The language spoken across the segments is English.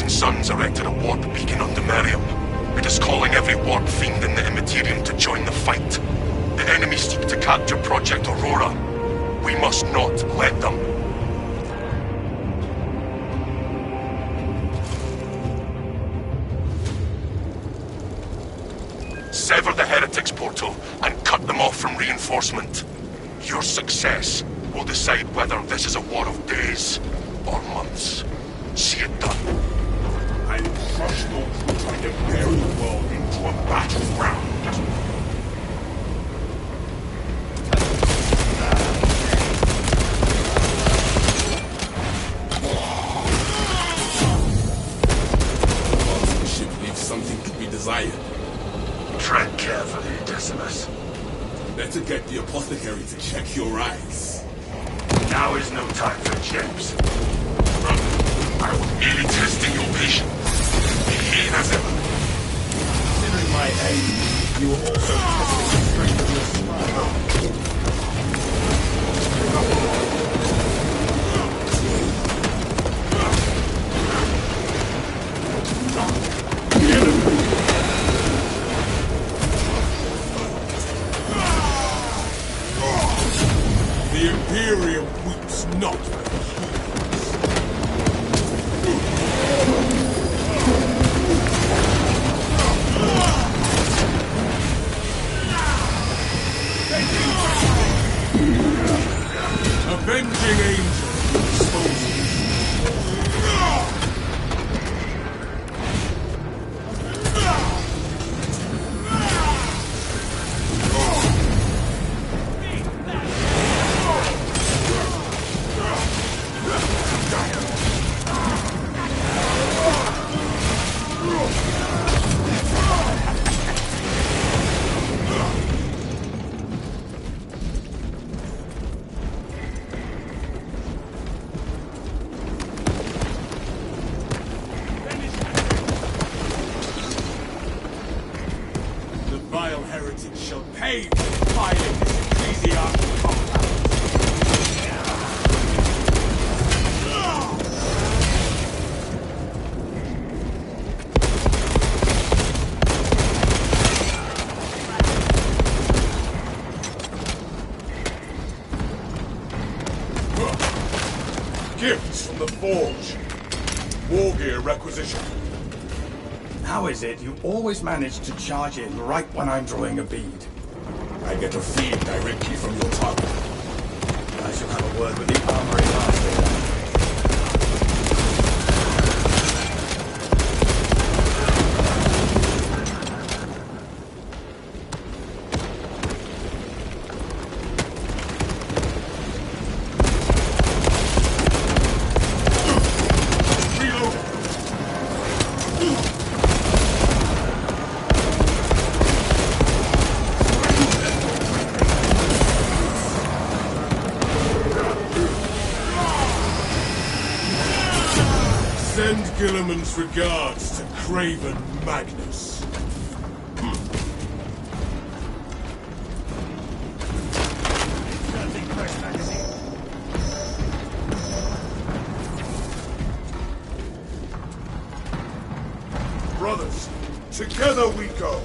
Rising Sun's erected a warp beacon on Demerium. It is calling every warp fiend in the Immaterium to join the fight. The enemy seek to capture Project Aurora. We must not let them. Sever the Heretics portal and cut them off from reinforcement. Your success will decide whether this is a war of days or months. See it done. I will crush those who try to bury the world into a battleground. The ship leaves something to be desired. Tread carefully, Decimus. Better get the apothecary to check your eyes. Now is no time for jibs. I was merely testing your patience. Be keen as ever. Considering my age, you were also testing the strength of your smile. The Imperium weeps not for Avenging Angel exposes. Shall pay for filing this ecclesiastical compound. Gifts from the Forge. War gear requisition. How is it you always manage to charge in right when I'm drawing a bead? I get a feed directly from your tongue. I shall have a word with the armory master. Send Gilliman's regards to Craven Magnus. Brothers, together we go.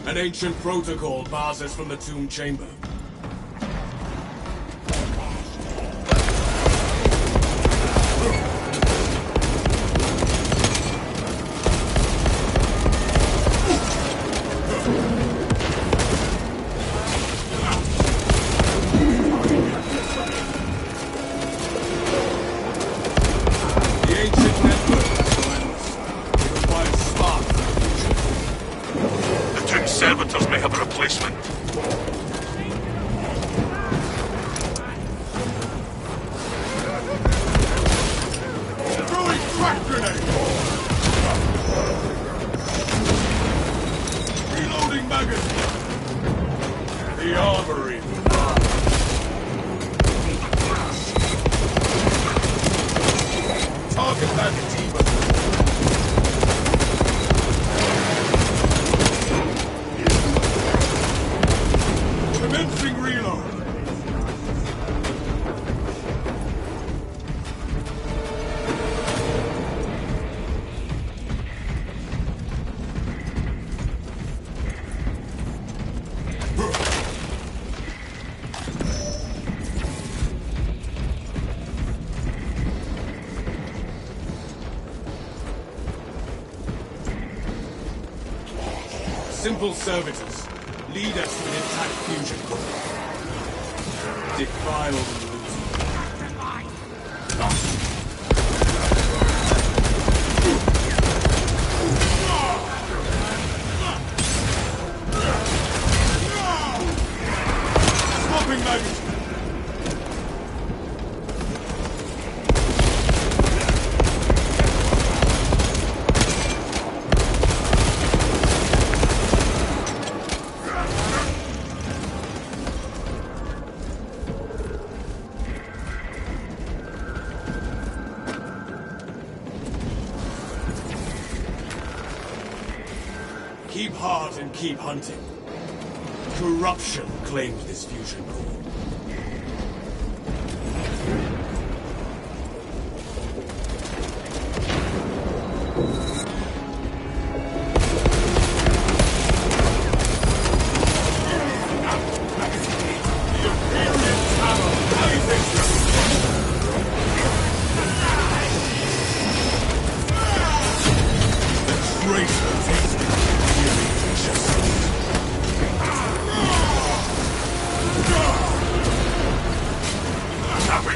An ancient protocol bars us from the tomb chamber. The ancient network it requires spark for the future. The tomb servitors may have a replacement. Simple servitors, lead us to an intact fusion core. Defile the loot. Swapping magazine! Keep hard and keep hunting. Corruption claimed this fusion core.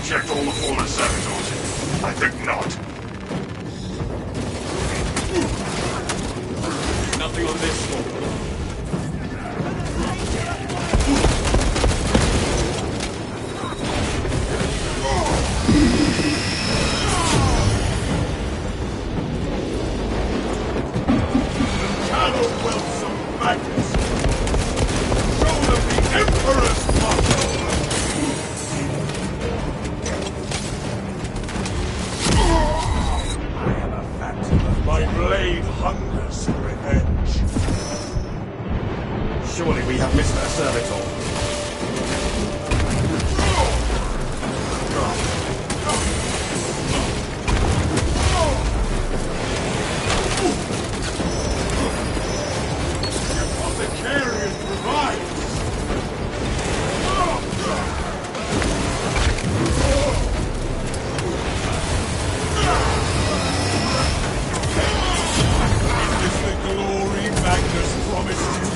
Checked all the fallen servitors. I think not. Nothing on this floor. Channel wells of madness. Show them the Emperor's mark. My blade hungers for revenge. Surely we have missed a servitor. The apothecarian provides. Glory Magnus promised you.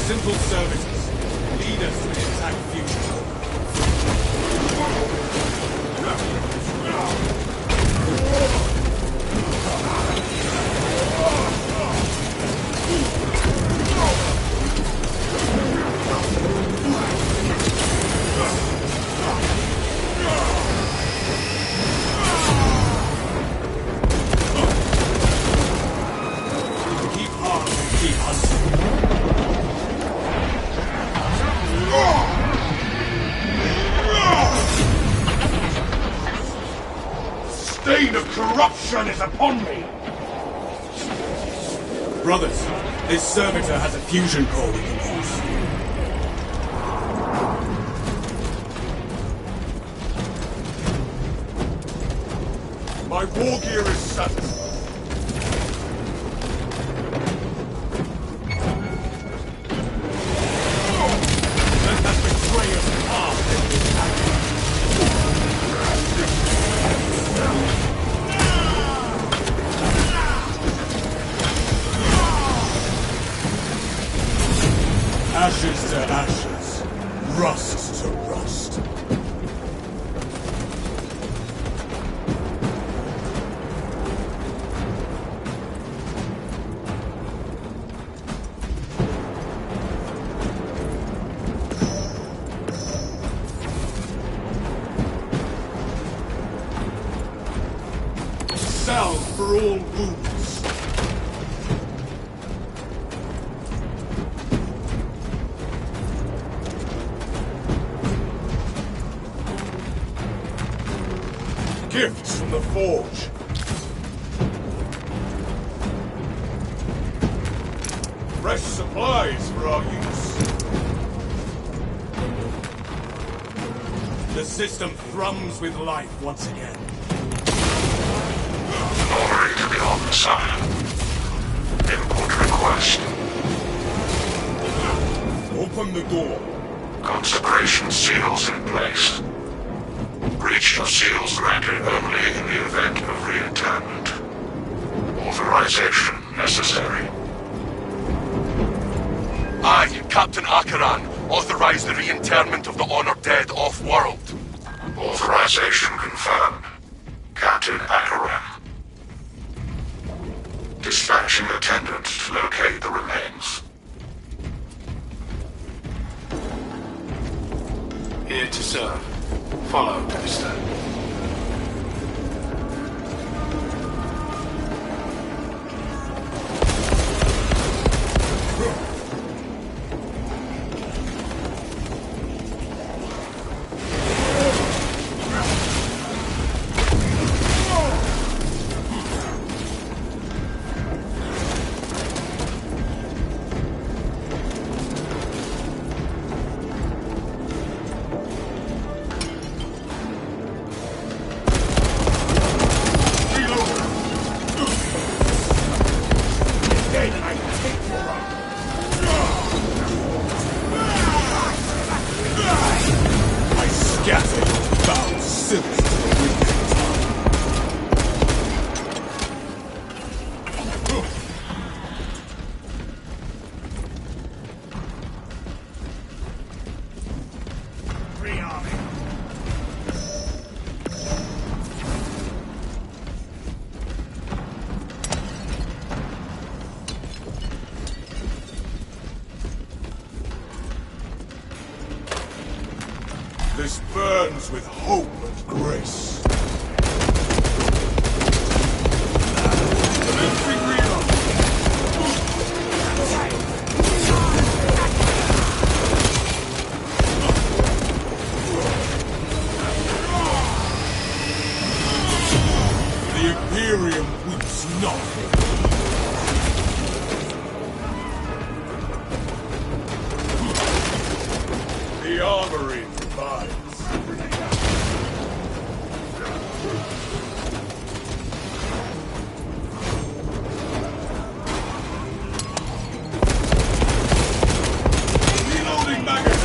Simple servitors, lead us to an intact future. Keep hard and keep hunting. Stain of corruption is upon me. Brothers, this servitor has a fusion core we can use. My war gear is satisfied. Let that betrayer's path in this action. Ashes to ashes, rust to rust. Salve for all wounds. Gifts from the forge. Fresh supplies for our use. The system thrums with life once again. Glory to the Omnissiah. Input request. Open the door. Consecration seals in place. Breach of seals granted only in the event of re-internment. Authorization necessary. I, Captain Akaran, authorize the reinterment of the honored dead off-world. Authorization confirmed. Captain Akaran. Dispatching attendants to locate the remains. Here to serve. Follow, Minister. This burns with hope and grace. The Imperium weeps not. The armory provides. Reloading magazine.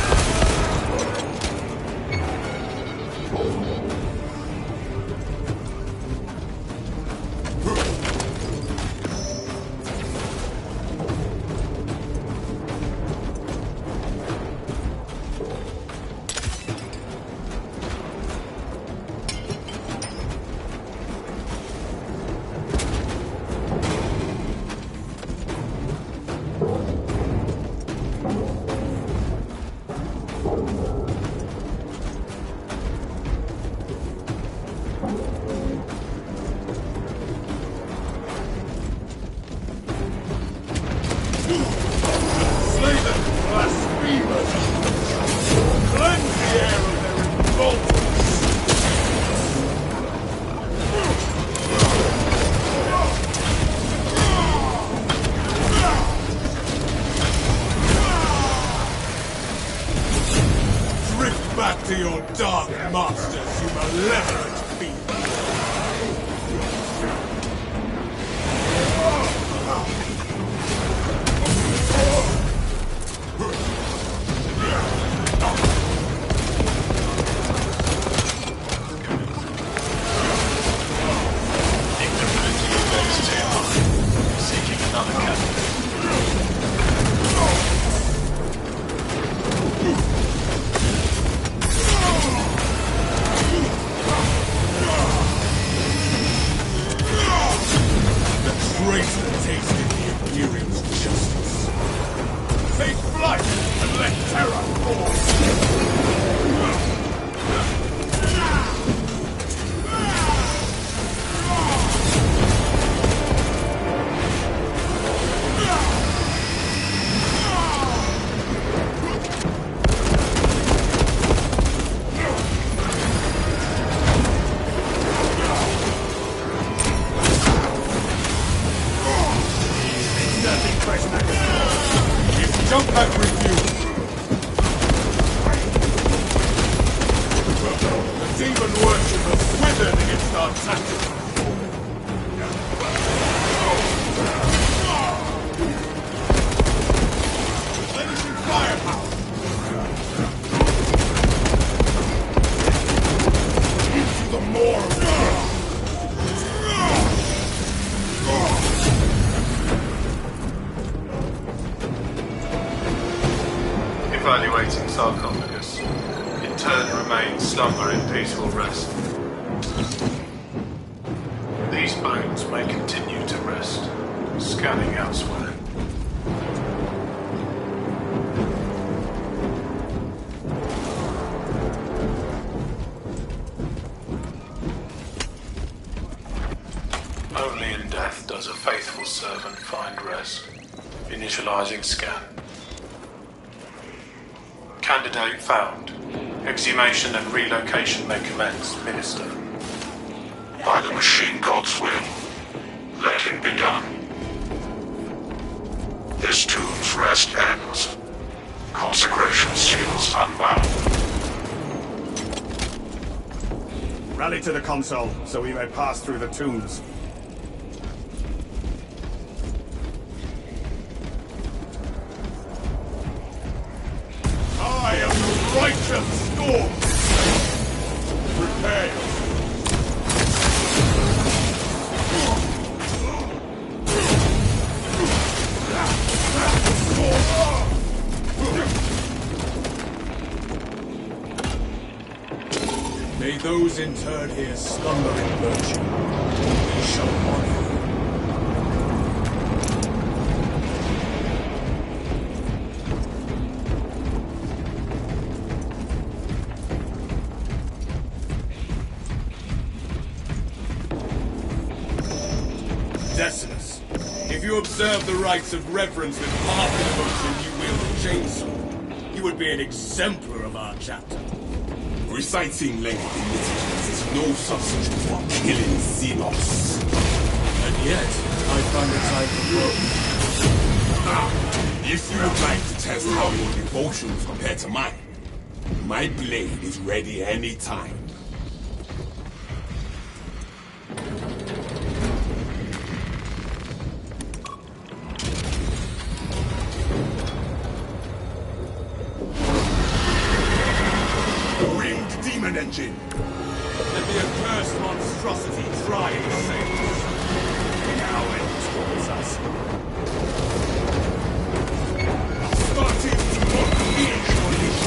Slay the blasphemers! Cleanse the air of their revolters! Drift back to your dark masters, you malevolent fiend! Embrace the taste of the Imperium's justice. Take flight and let terror fall. Jump back refuel. The demon worshippers withered against our tactics. Replenishing firepower. Into the morgue. remains slumber in peaceful rest. These bones may continue to rest, scanning elsewhere. Only in death does a faithful servant find rest. Initializing scan. Candidate found. Exhumation and relocation may commence, Minister. By the machine god's will, let it be done. This tomb's rest ends. Consecration seals unbound. Rally to the console, so we may pass through the tombs. I am the righteous storm! Prepare! May those interred here slumber in virtue. We shall honor you. Decimus, if you observe the rites of reverence with half the devotion you wield a chainsaw, you would be an exemplar of our chapter. Reciting lengthy liturgies is no substitute for killing Xenos. And yet, I find the time for growth. Now, if you would like to test how your devotions compare to mine, my blade is ready any time. Engine. Let the accursed monstrosity try its sails. Now it towards us. Starting to unleash unleash.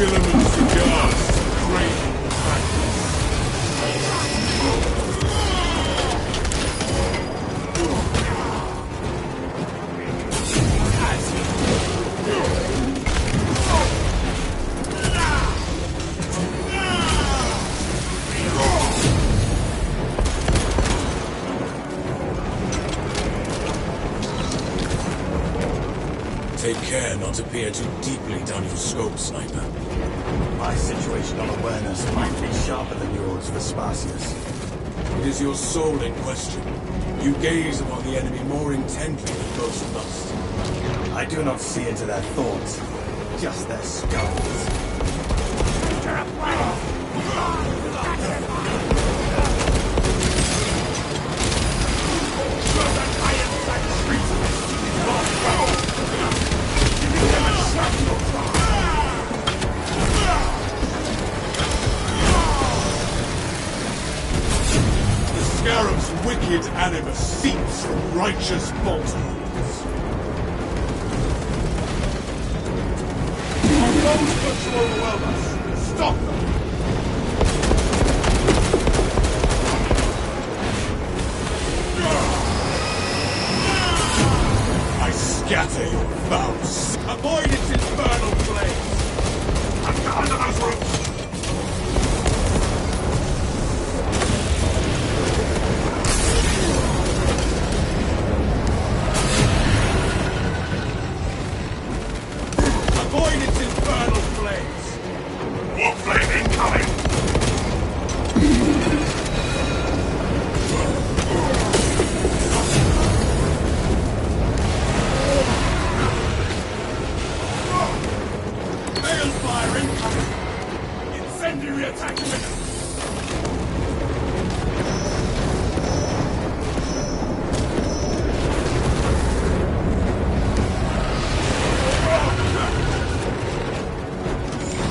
Gilliman cigars, craving practice. Take care not to peer too deeply down your scope, sniper. My situational awareness might be sharper than yours, Vespasius. It is your soul in question. You gaze upon the enemy more intently than most of us. I do not see into their thoughts, just their skulls. The Scarab's wicked animus seeps from righteous bolt holes. Those that overwhelm us, stop them! I scatter your vows. Avoid its infernal flames! Under those roofs! Avoid its infernal flames! Warp flame incoming! Balefire incoming! Incendiary attack imminent!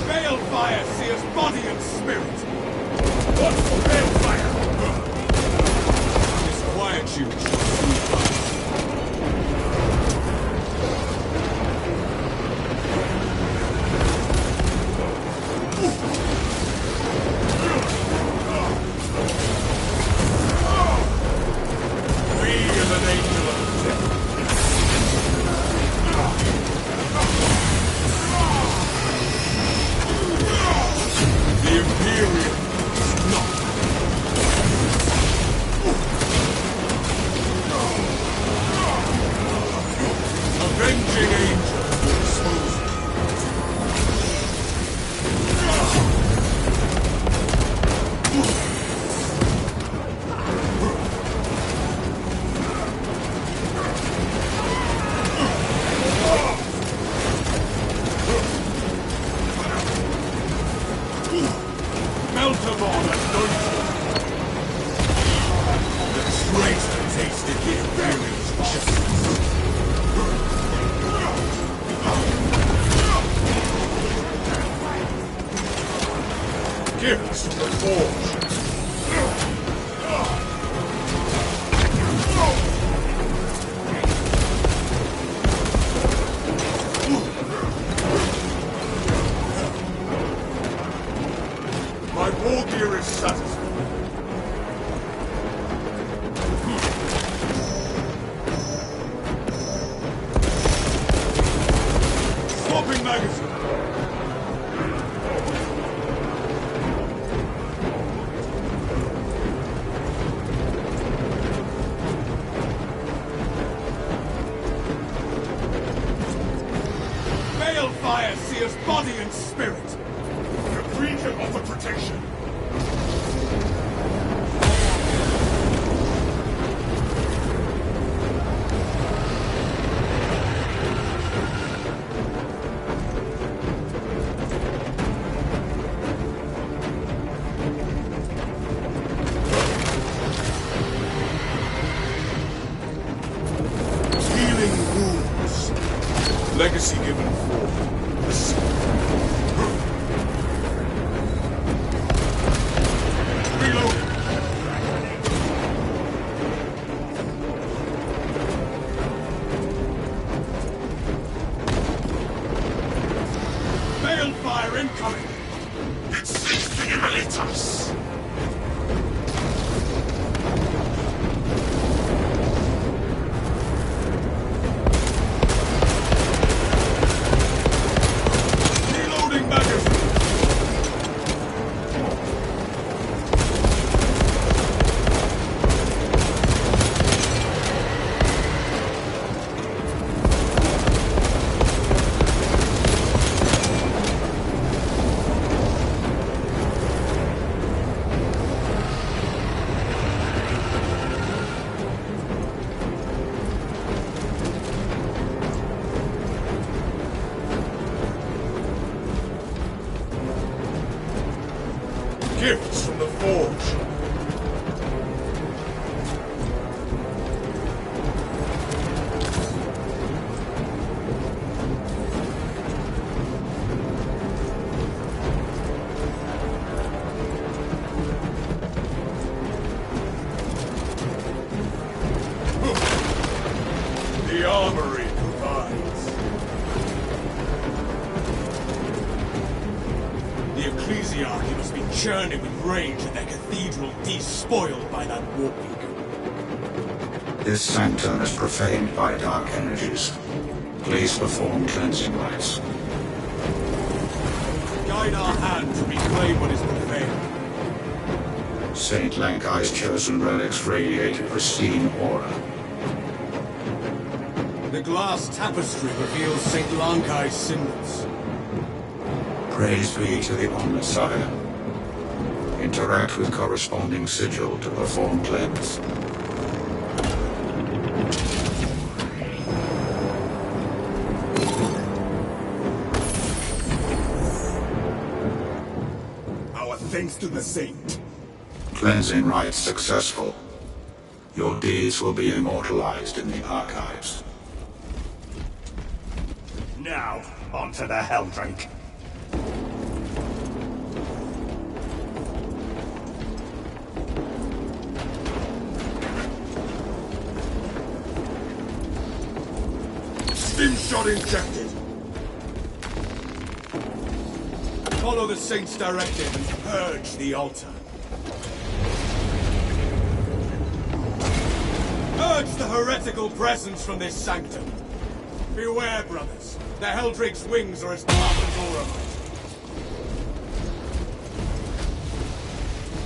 Balefire sears body and spirit! What's for Balefire? Disquietude shall soon pass. We are the angel of death! The Imperium is not. Avenging angel will expose you. Meltamon anointed! The traitor tasted the Imperium's justice. Give us the forge! My war gear is satisfied. Swapping magazine! Balefire sears body and spirit! The Queen can offer protection! Healing wounds. Legacy given for the sun. Reloading. Balefire incoming! range and their cathedral despoiled by that warp beacon. This sanctum is profaned by dark energies. Please perform cleansing rites. Guide our hand to reclaim what is profaned. Saint Lankai's chosen relics radiate a pristine aura. The glass tapestry reveals St. Lankai's symbols. Praise be to the Omnissiah. Interact with corresponding sigil to perform cleanse. Our thanks to the saint. Cleansing rites successful. Your deeds will be immortalized in the archives. Now, onto the Helldrake. Stim shot injected. Follow the Saint's directive and purge the altar. Purge the heretical presence from this sanctum. Beware, brothers. The Helldrake's wings are as tough as Auramite.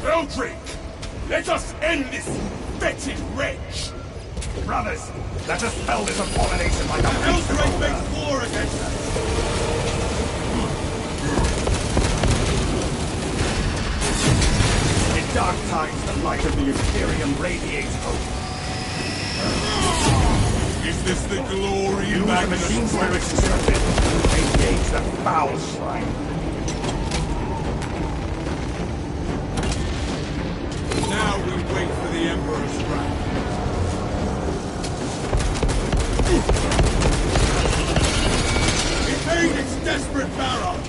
Helldrake! Let us end this fetid wretch! Brothers, let us spell this abomination like a beast of Helldrake order. makes war against us. In dark times, the light of the Imperium radiates hope. Is this the glory Use the Magnus machine Spirit? spirits instructed. Engage the foul shrine. Now we wait for the Emperor's wrath. It made its desperate barrage.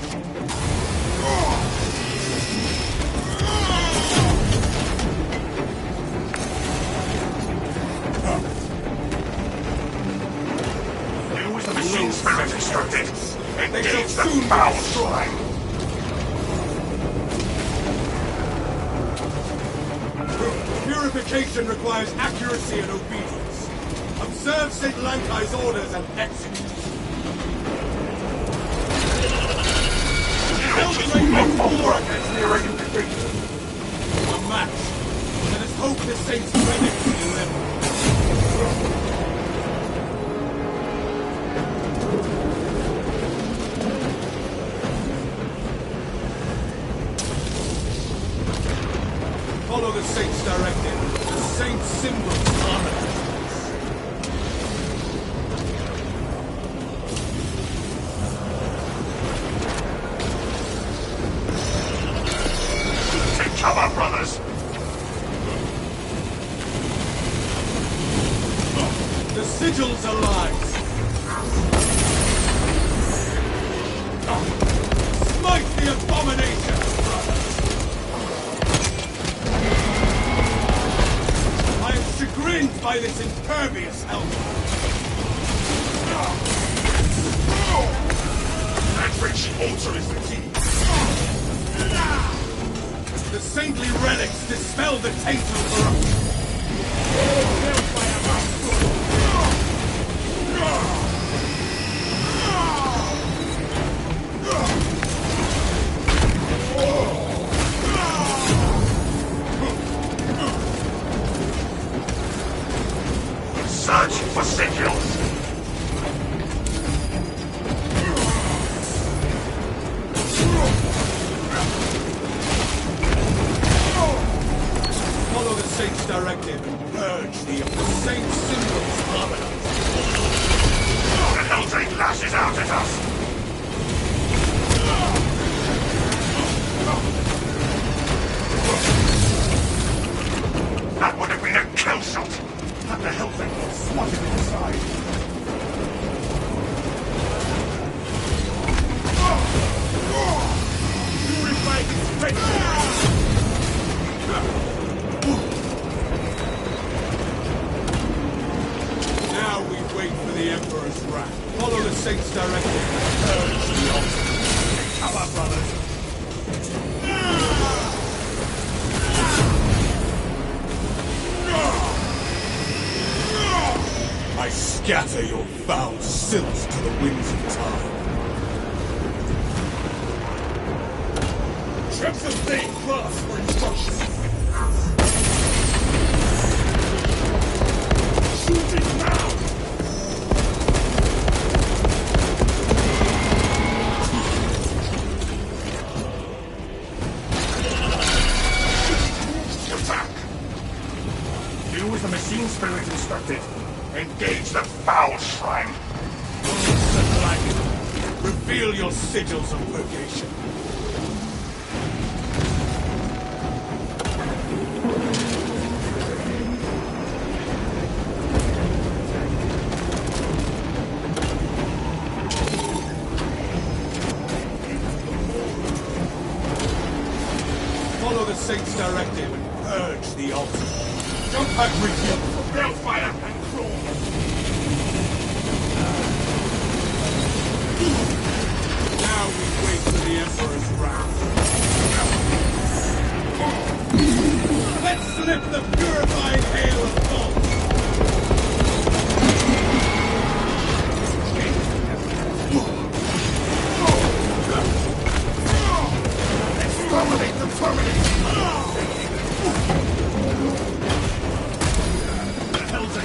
Use the machine spirit instructed. They shall Engage the soon be foul destroyed. shrine. Purification requires accuracy and obedience. Observe St. Lankai's orders and execute. Helldrake makes war against the Arabian cathedral. A match. Let us hope the Saint's relics deliver. Follow the Saint's directive. The Saint's symbols honor us. Take cover, brothers. The sigils are lies. Smite the abomination, brother. I am chagrined by this impervious helmet. Helldrake's altar is the key. The saintly relics dispel the taint of corruption. Search for sigils. Follow the Saint's directive and purge the Saint's symbols harmonize. The Helldrake lashes out at us. That would have been a kill shot. Had the Helldrake swatted it aside. Purify this fetid! Now we wait for the Emperor's wrath. Follow the Saint's directive and purge the altar. Cover, brothers. Scatter your foul silks to the winds of time. Check the thing class for instructions. Shoot it now! Attack! Do as the machine spirit instructed. Engage the foul shrine. The dragon, reveal your sigils of purgation. Follow the Saint's directive and purge the altar. Jump back with you. Hellfire and crawl. Now we wait for the Emperor's wrath. Let's slip the purifying hail of thought. Exterminate the permanent. The Hell's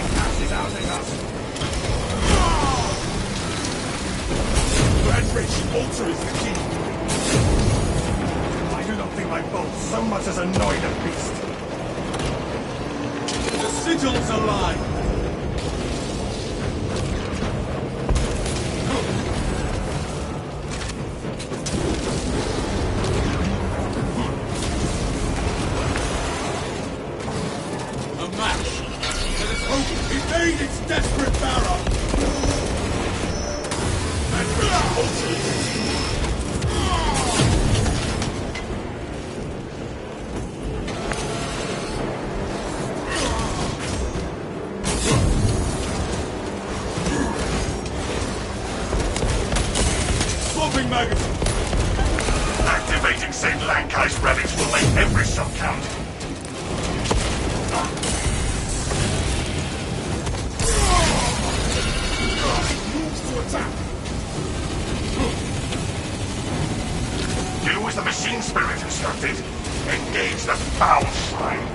is outing us. Red-rich altar is the key. I do not think my bolt so much as annoyed a beast. The sigils align. A match. Let us hope evade its desperate barrow. Swapping magazine. Activating St. Lankai's relics will make every shot count. Move to attack. Do as the machine spirit instructed. Engage the foul shrine.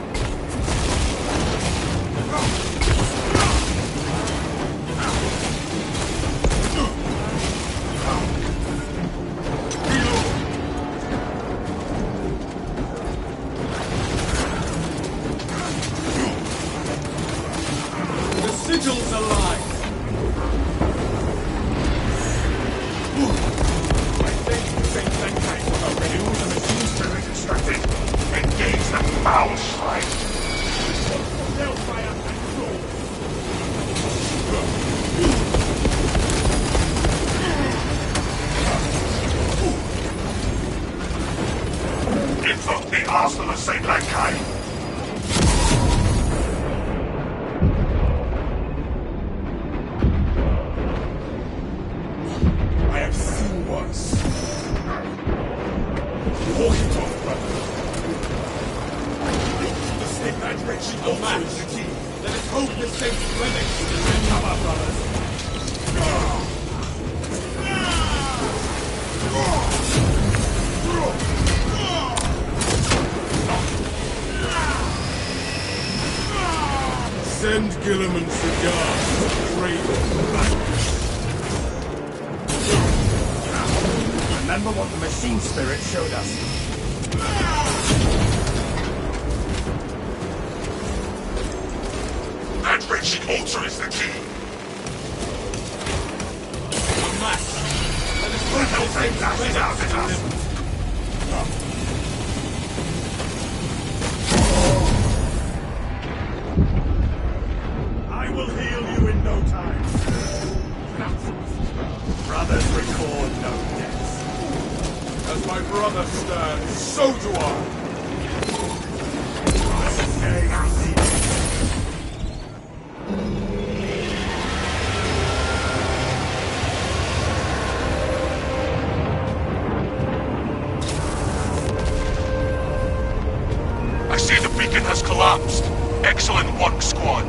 The sigils align. I thank you, St. Lankai, for the renew the machine spirit instructed. Engage the foul shrine. Hellfire and crawl. Invoke the arsenal of St. Lankai. I have seen worse. Walk it off, brother. The snake knight wretched altar is the key. Let us hope the Saint's relics will recover, brothers. Send Gilliam and Cigar to trade back. Remember what the machine spirit showed us. That wretched altar is the key. A match. Let us hope the Saint's relics deliver. I will heal you in no time. Brothers record no deaths. As my brother stands, so do I. I see the beacon has collapsed. Excellent work, squad.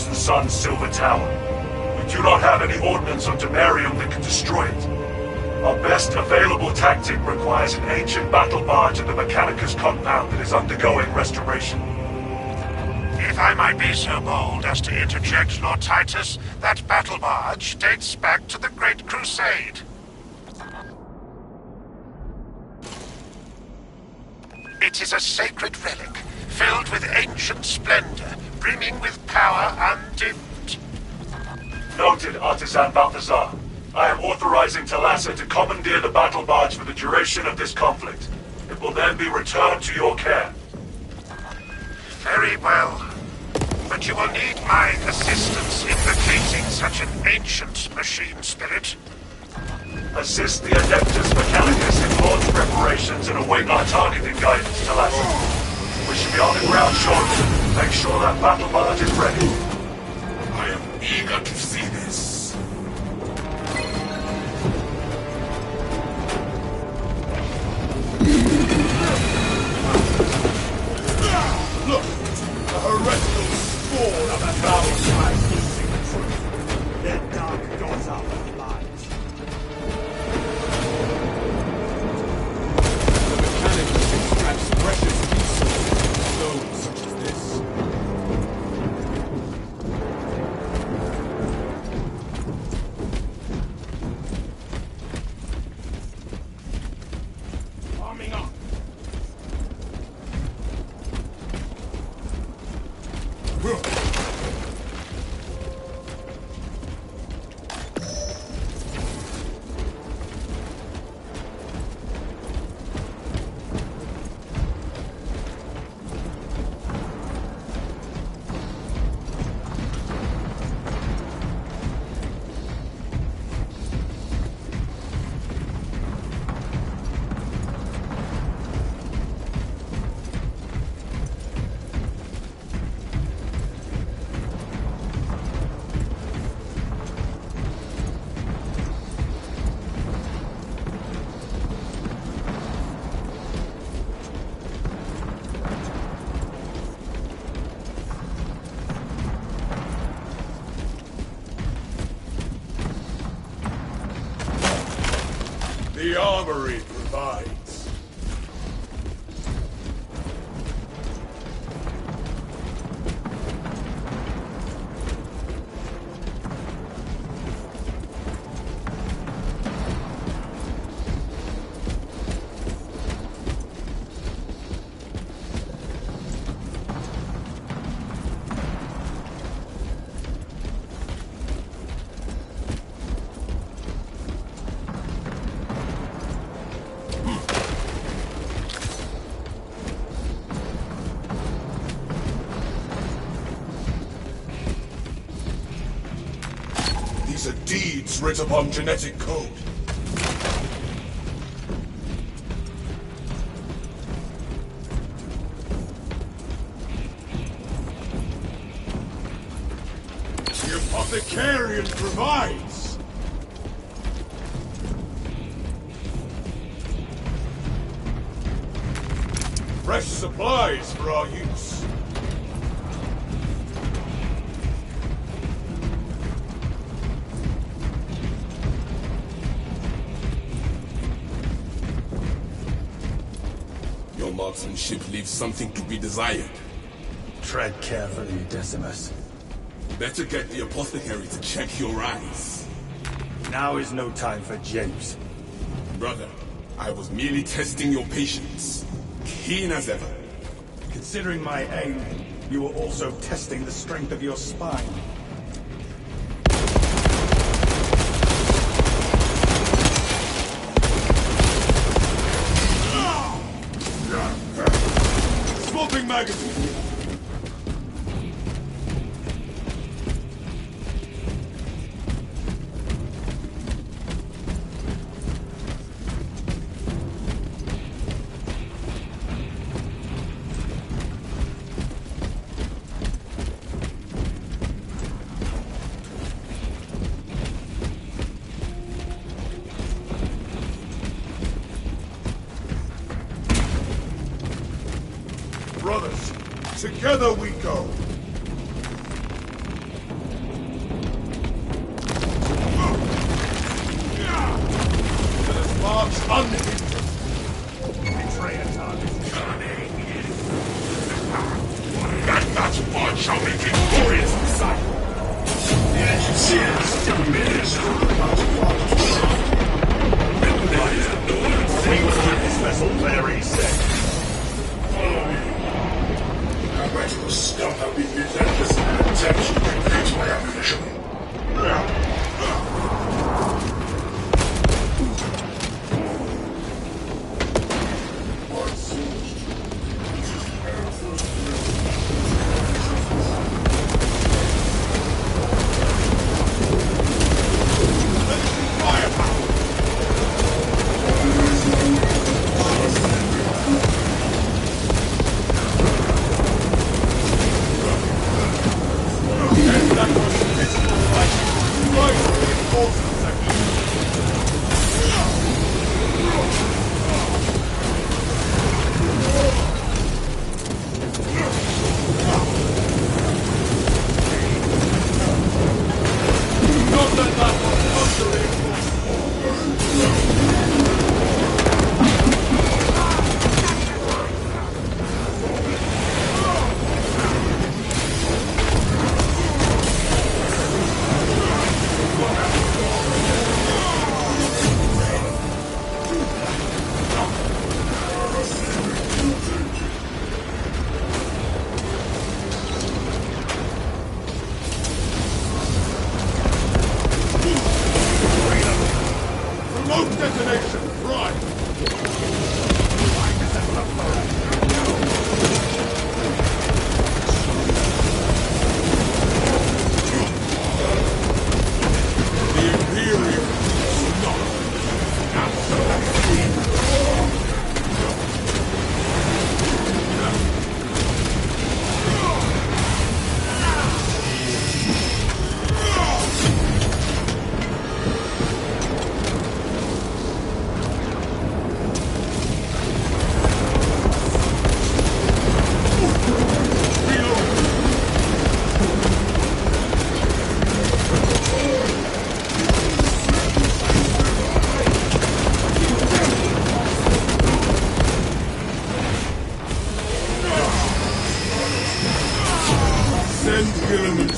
the Sun's Silver Tower. We do not have any ordnance on Demarium that can destroy it. Our best available tactic requires an ancient battle barge at the Mechanicus compound that is undergoing restoration. If I might be so bold as to interject, Lord Titus, that battle barge dates back to the Great Crusade. It is a sacred relic, filled with ancient splendor, brimming with power undimmed. Noted, Artisan Balthazar. I am authorizing Talassa to commandeer the battle barge for the duration of this conflict. It will then be returned to your care. Very well. But you will need my assistance in locating such an ancient machine spirit. Assist the Adeptus Mechanicus in launch preparations and await our targeting guidance, Talassa. We should be on the ground shortly. Make sure that battle barge is ready. I am eager to see this. Look! The heretical spawn of a Power 5 seeking the truth. Their dark gods are their lives. The Mechanicus extracts precious resources from stones such as this. Arming up! The armory provides. These are deeds writ upon genetic code. The apothecarian provides. Fresh supplies for our use. Your marksmanship leaves something to be desired. Tread carefully, Decimus. Better get the apothecary to check your eyes. Now is no time for japes. Brother, I was merely testing your patience. Keen as ever. Considering my aim, you were also testing the strength of your spine. Swapping magazine! Brothers, together we go. This vessel very safe. I'm ready to stump up in relentless attention to fix my ammunition.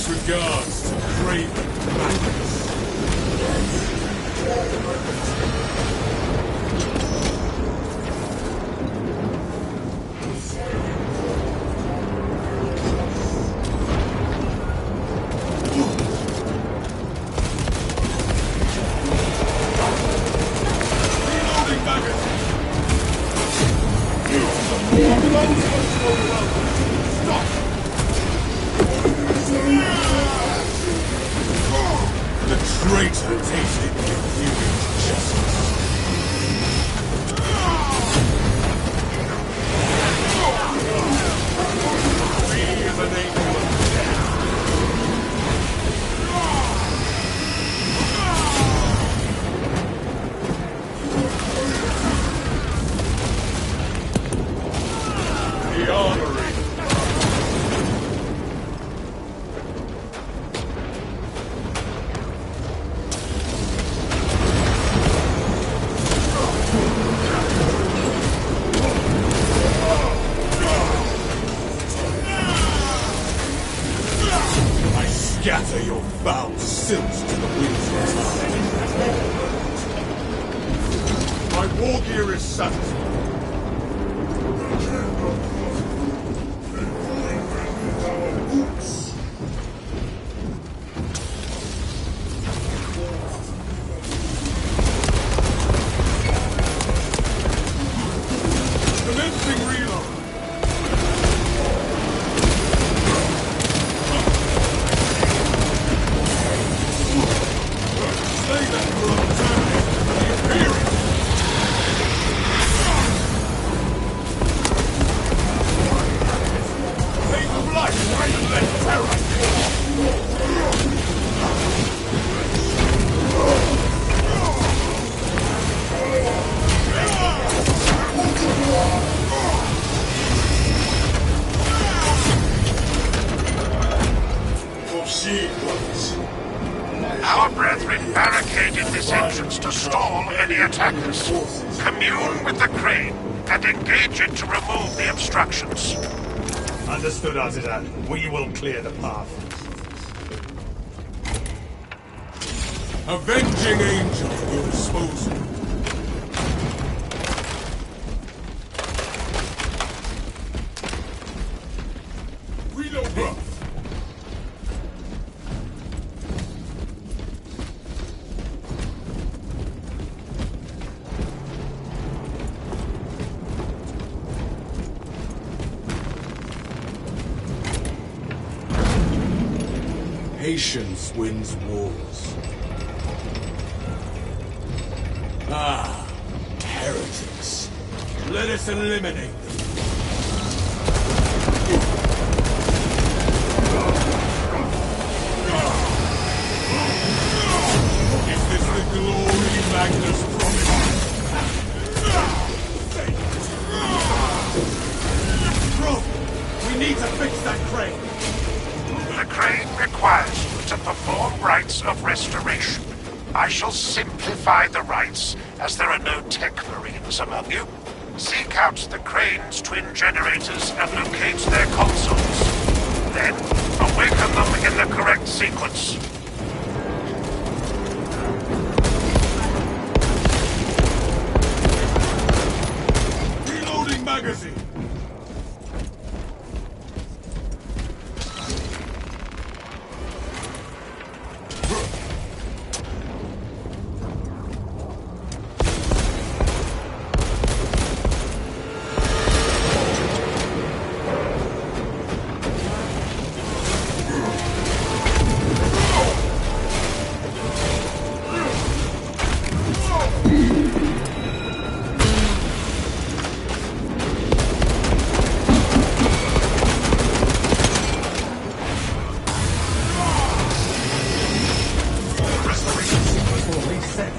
Regards to Craven Madness. Reloading magazine. Stop! The traitor tasted confused justice. He is an angel of death. The armory. Scatter your foul sins to the winds of time. My war gear is satisfied. Commencing reload. Our brethren barricaded this entrance to stall any attackers. Commune with the crane and engage it to remove the obstructions. Understood, Artisan. We will clear the path. Avenging angel at your disposal. Reloading. Patience wins wars. Ah, heretics. Let us eliminate them. Is this the glory Magnus promised? Bro, we need to fix that crane. The crane requires you to perform rites of restoration. I shall simplify the rites, as there are no tech marines among you. Seek out the crane's twin generators and locate their consoles. Then, awaken them in the correct sequence. Reloading magazine.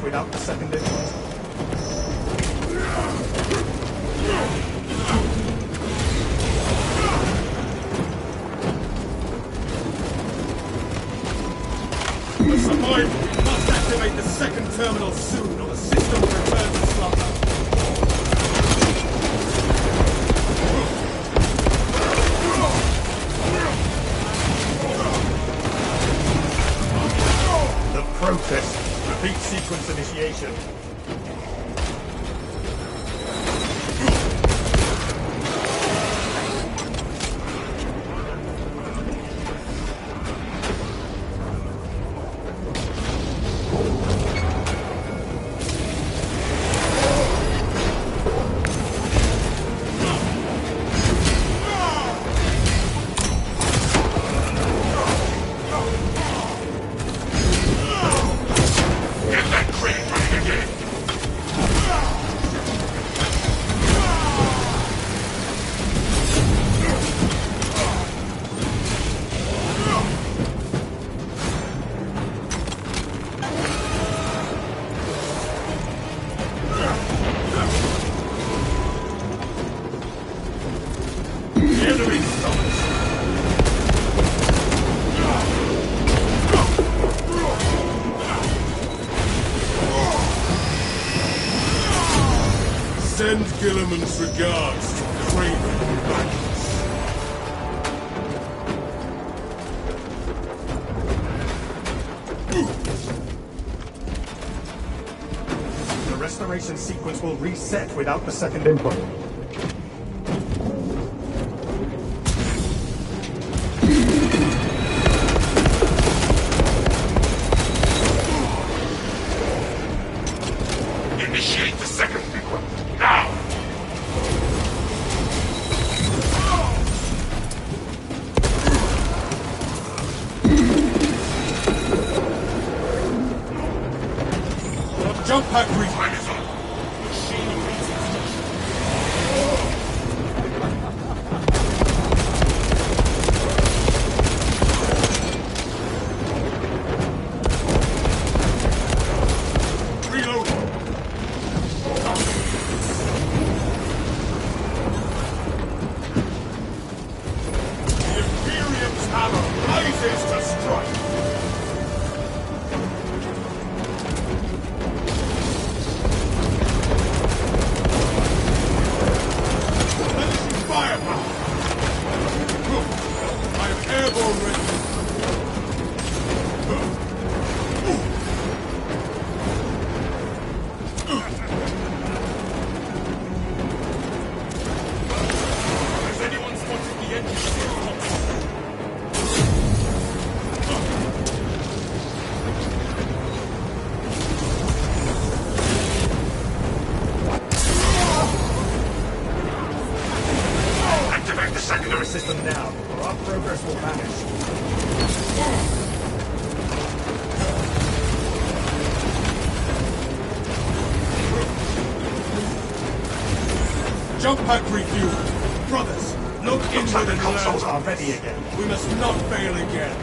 Without the second input. To survive, we must activate the second terminal soon, or the system will return to slumber. The process. Repeat sequence initiation. Send Gilliman's regards to Craven Magnus. The restoration sequence will reset without the second input. Initiate the second sequence, now! Jump pack reflex. Jump pack refueled. Brothers, look Looks like inward the and consoles learn. are ready again. We must not fail again.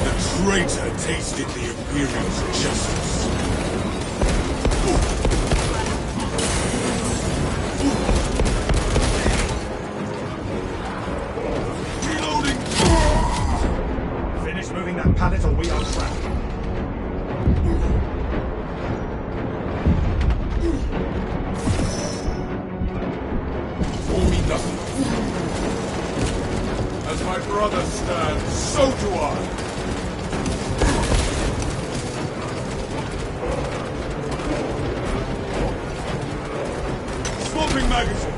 The traitor tasted the Imperial's justice. Finish moving that pallet or we are trapped. For me nothing. As my brother stands, so do I. Swapping magazine.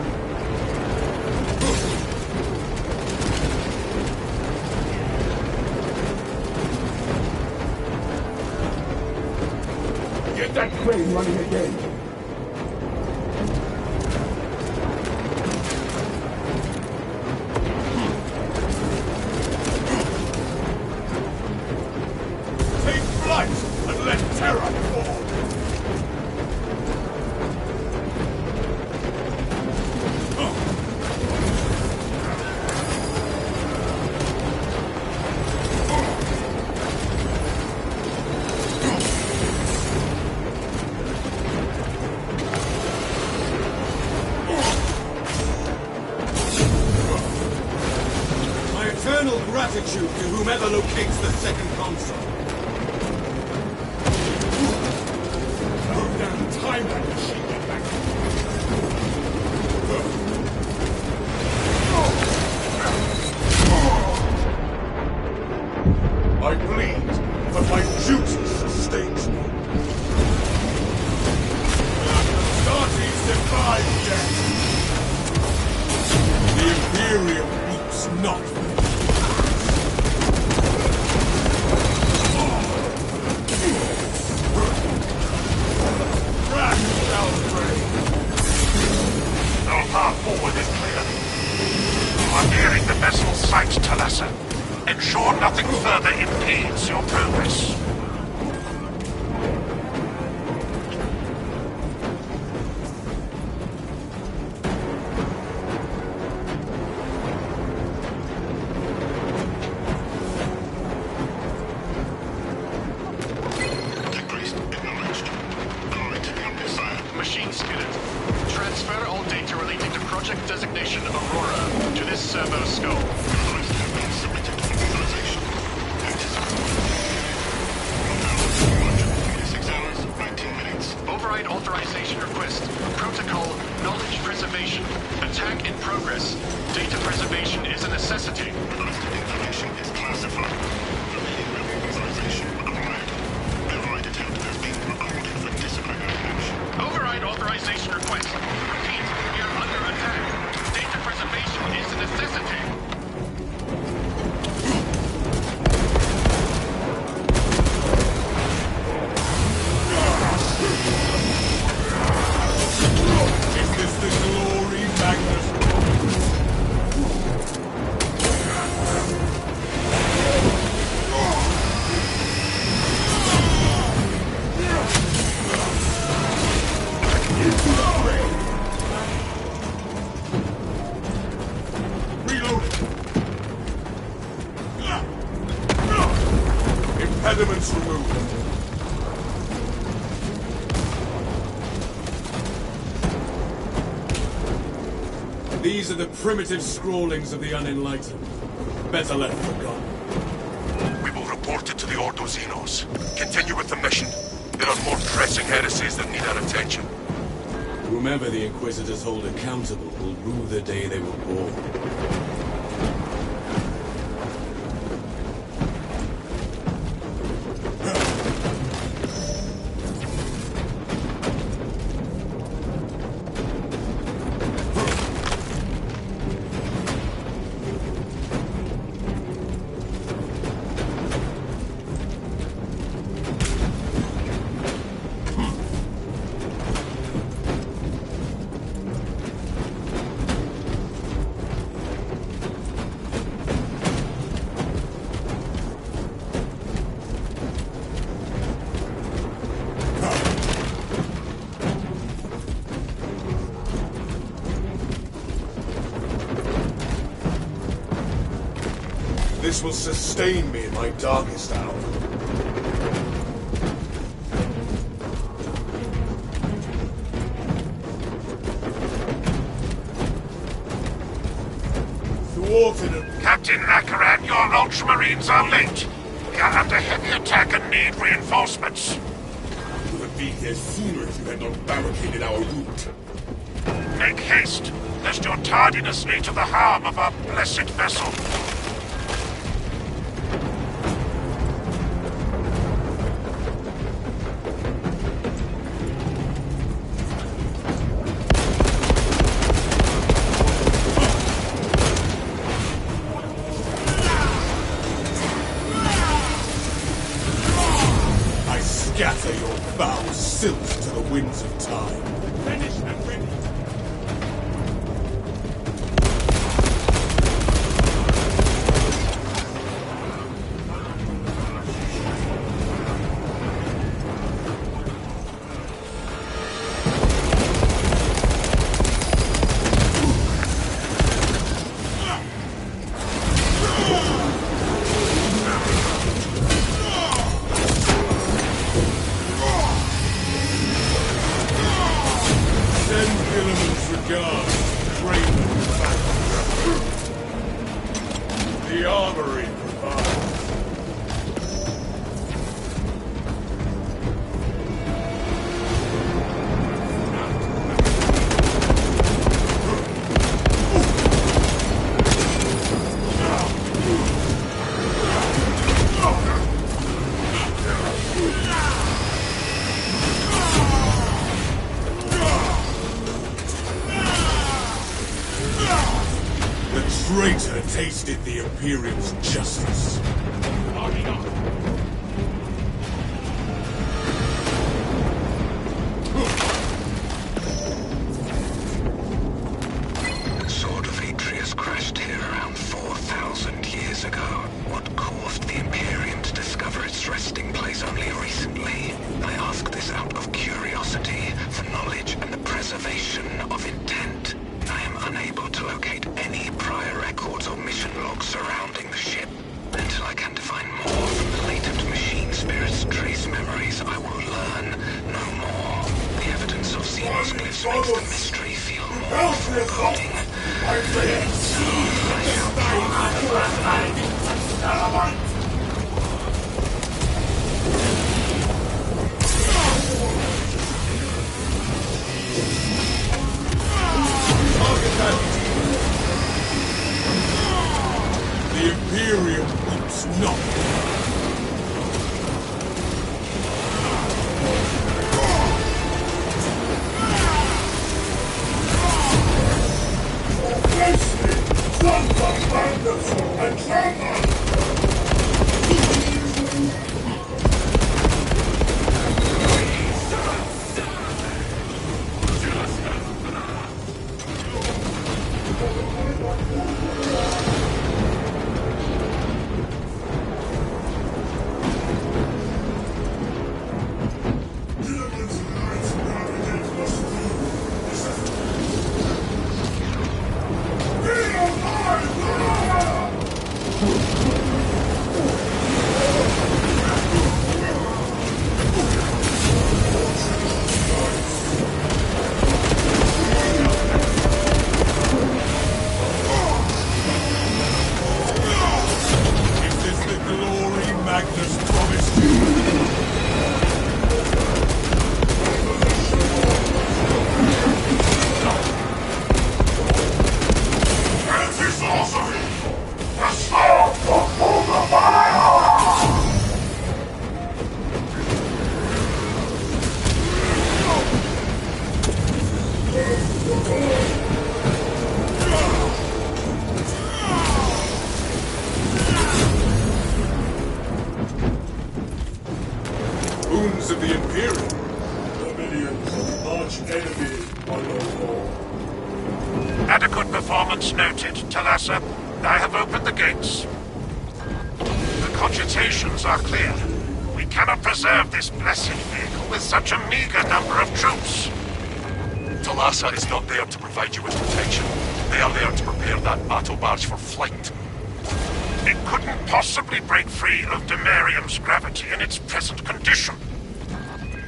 Get that crane running again. Take flight and let terror fall. My eternal gratitude to whomever locates the second console. No damn time that machine get back. I bleed, but my duty sustains me. Astartes defies death. The Imperium weeps not for me. Crash shall reign. Our path forward is clear. You are nearing the vessel's site, Talassa. Ensure nothing further impedes your progress. Machine skidded. Transfer all data relating to project designation Aurora to this servo scope. Override authorization request. Protocol, knowledge preservation. Attack in progress. Data preservation is a necessity. Information is classified. Authorization applied. Override attempt has been recorded for disciplinary action. Override authorization request. Repeat, we are under attack. Data preservation is a necessity. Is this the glory, Magnus? Impediments removed. These are the primitive scrawlings of the unenlightened. Better left forgotten. We will report it to the Ordo Xenos. Continue with the mission. There are more pressing heresies that need our attention. Whomever the Inquisitors hold accountable will rue the day they were born. This will sustain me in my darkest hour. Thwarted and... Captain Akaran, your Ultramarines are late. We are under heavy attack and need reinforcements. You would have been here sooner if you had not barricaded our route. Make haste, lest your tardiness lead to the harm of our blessed vessel. Scatter your foul silt to the winds of time. Finish and ready. The armory provides. The traitor tasted the Imperial's justice. Sword of Atreus crashed here around 4,000 years ago. What caused the Imperium to discover its resting place only recently? I ask this out of curiosity, for knowledge and the preservation of intent. I am unable to locate any prior records or mission logs surrounding the ship. Until I can define more from the latent machine spirit's trace memories, I will learn no more. The evidence of Xenos glyphs makes the mystery feel more foreboding. The Imperium weeps not. Wounds of the Imperium. Dominions, arch enemy, my lord. Adequate performance noted, Talassa. I have opened the gates. The cogitations are clear. We cannot preserve this blessed vehicle with such a meager number of troops. Talassa is not there to provide you with protection. They are there to prepare that battle barge for flight. It couldn't possibly break free of Demarium's gravity in its present condition.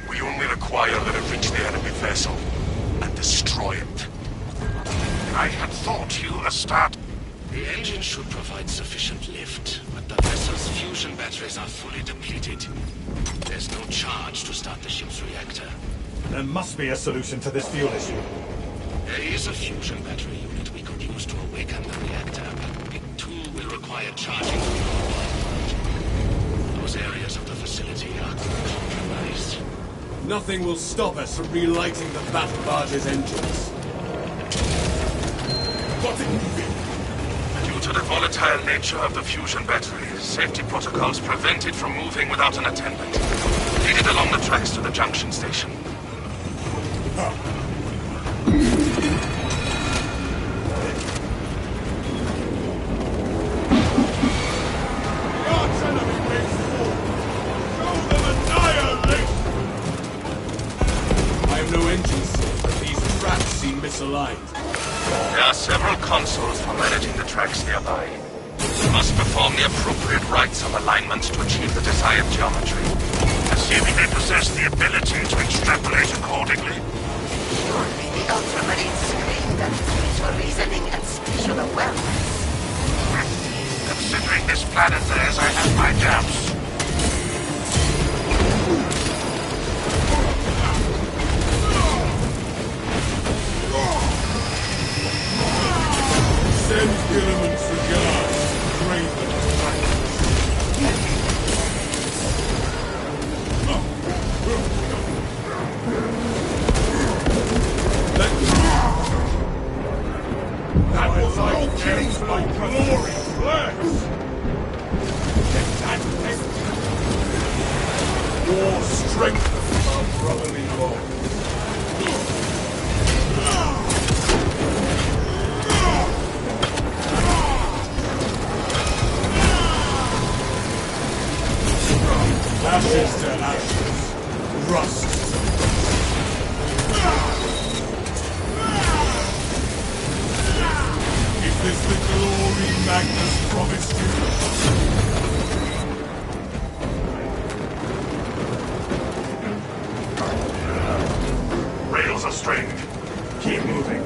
We only require that it reach the enemy vessel and destroy it. I had thought you a start. The engine should provide sufficient lift, but the vessel's fusion batteries are fully depleted. There's no charge to start the ship's reactor. There must be a solution to this fuel issue. There is a fusion battery unit we could use to awaken the reactor, but it too will require charging. Those areas of the facility are compromised. Nothing will stop us from relighting the battle barge's engines. Got it moving. Due to the volatile nature of the fusion battery, safety protocols prevent it from moving without an attendant. Lead it along the tracks to the junction station. Misaligned. There are several consoles for managing the tracks nearby. You must perform the appropriate rites of alignment to achieve the desired geometry. Assuming they possess the ability to extrapolate accordingly. Surely the Ultramarines screamed at spatial reasoning and spatial awareness. Considering this planet theirs, I have my doubts. Send Gilliman's regards. Raven That was like GamePlay glory flares! Get that thing! War strengthens our brotherly bond. ashes to ashes, rust to Is this the glory Magnus promised you? Rails are strained. Keep moving.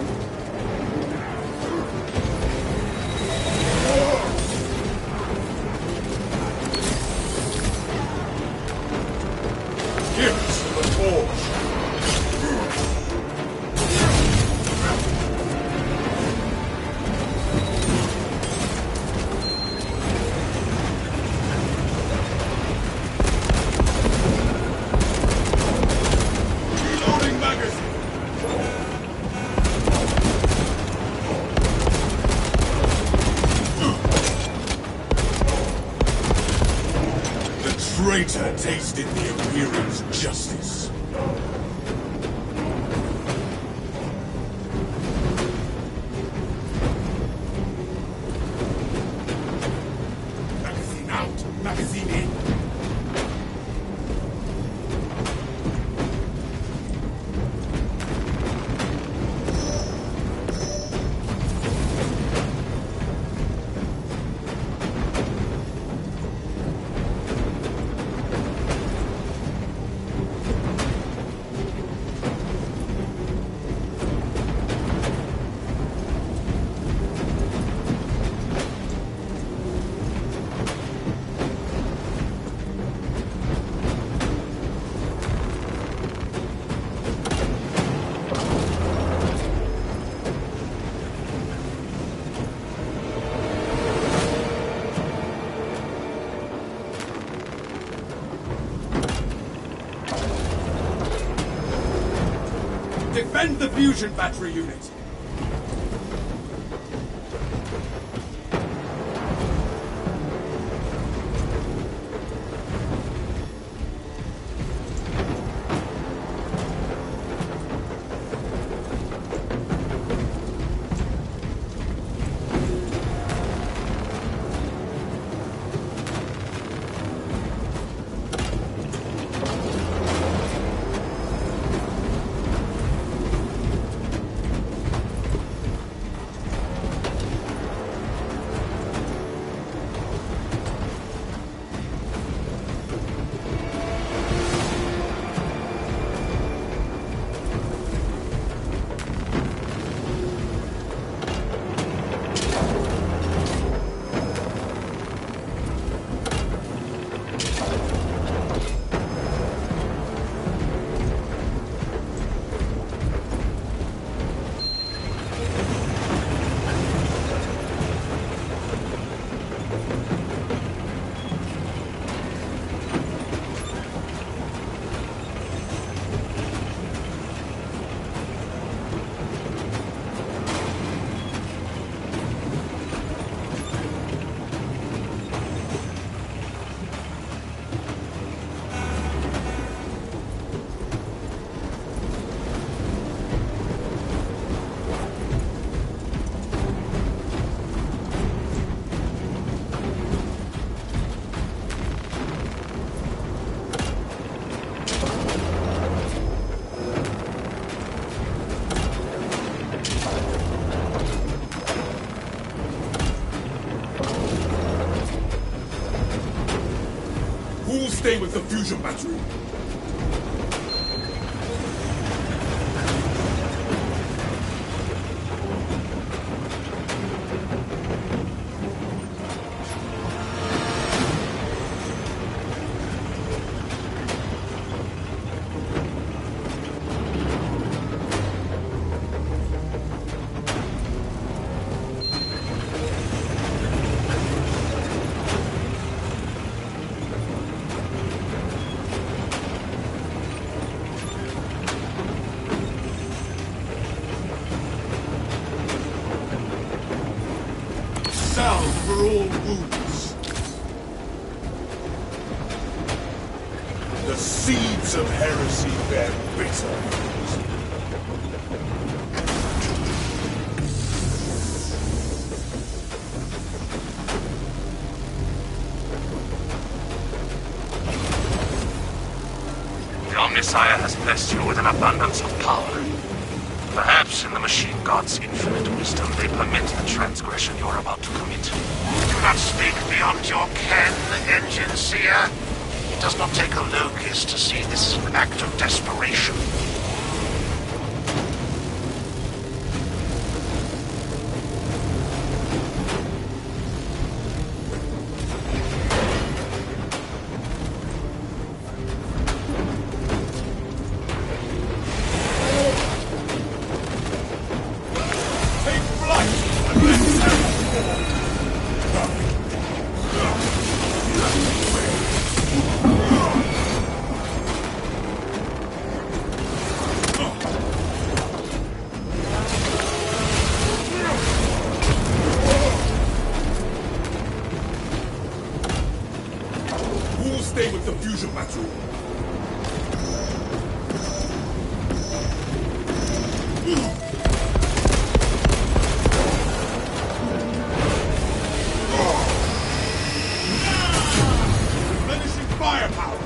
Traitor tasted the Imperium's justice. Magazine out, magazine in. Defend the fusion battery unit! stay with the fusion battery. For all wounds. The seeds of heresy bear bitter. Your Messiah has blessed you with an abundance of power. Perhaps in the machine god's infinite wisdom, they permit the transgression you're about to commit. Do not speak beyond your ken, Engine Seer. It does not take a Locust to see this as an act of desperation. Stay with the fusion battery. Replenishing firepower.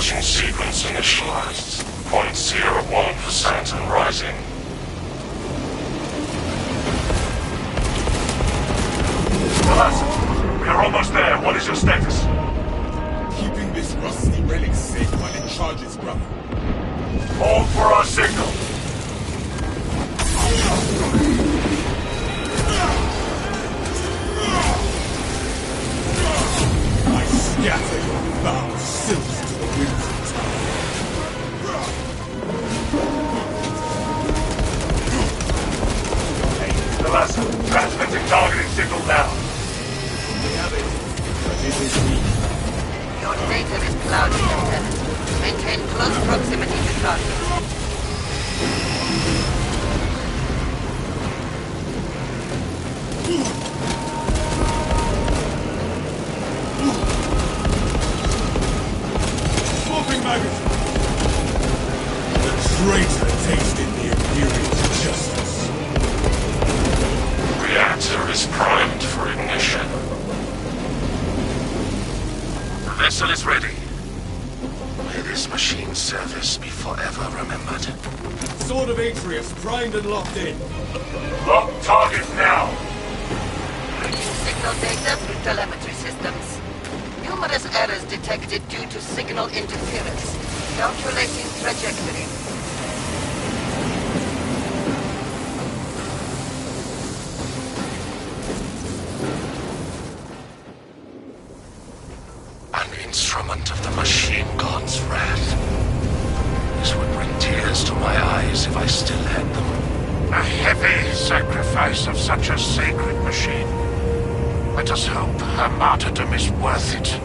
Launching sequence initialized. 0.01% and rising. Alas, we are almost there. What is your status? Keeping this rusty relic safe while it charges, brother. Hold for our signal. I scatter your foul silks to the winds of time. Alas, transmitting targeting signal now. We have it, but it is weak. Your data is cloudy, Lieutenant. Maintain close proximity to target. Swapping magazine! The traitor tasted the Imperial's justice. Reactor is primed for ignition. The vessel is ready. May this machine's service be forever remembered. Sword of Atreus primed and locked in. Lock target now! Signal data through telemetry systems. Numerous errors detected due to signal interference. Calculating trajectory. An instrument of the machine god's wrath. This would bring tears to my eyes if I still had them. A heavy sacrifice of such a sacred machine. Let us hope her martyrdom is worth it.